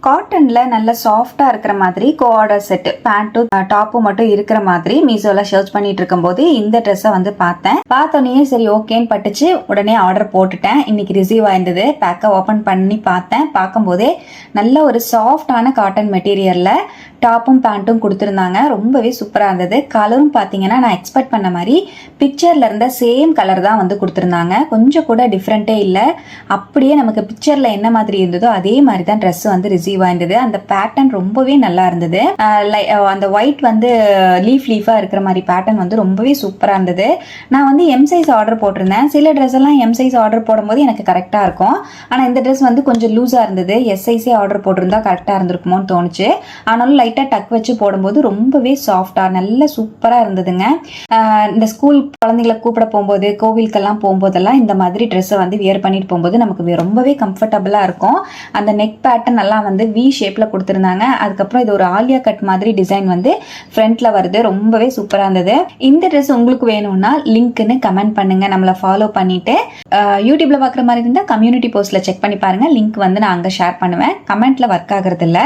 காட்டன்ல நல்ல சாஃப்டா இருக்கிற மாதிரி கோஆர்டர் செட் பேண்ட்டும் டாப்பும் மட்டும் இருக்கிற மாதிரி மீஷோல சர்ச் பண்ணிட்டு இருக்கும்போது இந்த ட்ரெஸ்ஸை வந்து பார்த்தோன்னே சரி ஓகேன்னு பட்டுச்சு. உடனே ஆர்டர் போட்டுட்டேன். இன்னைக்கு ரிசீவ் ஆயிருந்தது. பேக்கை ஓபன் பண்ணி பார்த்தேன். பார்க்கும்போதே நல்ல ஒரு சாஃப்டான காட்டன் மெட்டீரியல்ல டாப்பும் பேண்ட்டும் கொடுத்துருந்தாங்க. ரொம்பவே சூப்பரா இருந்தது. கலரும் பார்த்தீங்கன்னா நான் எக்ஸ்பெக்ட் பண்ண மாதிரி பிக்சர்ல இருந்த சேம் கலர் தான் வந்து கொடுத்துருந்தாங்க. கொஞ்சம் கூட டிஃப்ரெண்டே இல்லை. அப்படியே நமக்கு பிக்சர்ல என்ன மாதிரி இருந்ததோ அதே மாதிரி தான் ட்ரெஸ் வந்து ரிசீவ் ஆயிருந்தது. அந்த பேட்டர்ன் ரொம்பவே நல்லா இருந்தது. அந்த ஒயிட் வந்து லீஃபா இருக்கிற மாதிரி பேட்டர்ன் வந்து ரொம்பவே சூப்பரா இருந்தது. நான் வந்து எம் சைஸ் ஆர்டர் போட்டிருந்தேன். சில ட்ரெஸ் எல்லாம் எம் சைஸ் ஆர்டர் போடும்போது எனக்கு கரெக்டா இருக்கும். ஆனா இந்த ட்ரெஸ் வந்து கொஞ்சம் லூஸா இருந்தது. எஸ் சைஸே ஆர்டர் போட்டிருந்தா கரெக்டா இருந்திருக்குமோன்னு தோணுச்சு. ஆனாலும் லைட்டா டக் வச்சு போடும்போது ரொம்பவே சாஃப்டா நல்ல சூப்பரா இருந்ததுங்க. இந்த ஸ்கூல் குழந்தைங்களை கூப்பிட போகும்போது கோவிலுக்கெல்லாம் போகும்போதெல்லாம் இந்த மாதிரி ட்ரெஸ்ஸை வந்து வியர் பண்ணிட்டு போகும்போது நமக்கு ரொம்பவே கம்ஃபர்டபுளா இருக்கும். அந்த நெக் பேட்டர்ன் எல்லாம் வந்து வி ஷேப்ல கொடுத்துருந்தாங்க. அதுக்கப்புறம் இது ஒரு ஆலியா கட் மாதிரி டிசைன் வந்து ஃப்ரண்ட்ல வருது. ரொம்பவே சூப்பரா இருந்தது. இந்த ட்ரெஸ் உங்களுக்கு வேணும்னா லிங்க்னு கமெண்ட் பண்ணுங்க. நம்மள ஃபாலோ பண்ணிட்டு யூடியூப்ல பாக்குற மாதிரி இருந்தா கம்யூனிட்டி போஸ்ட்ல செக் பண்ணி பாருங்க. லிங்க் வந்து நான் அங்க ஷேர் பண்ணுவேன். கமெண்ட்ல ஒர்க் ஆகுறது இல்ல.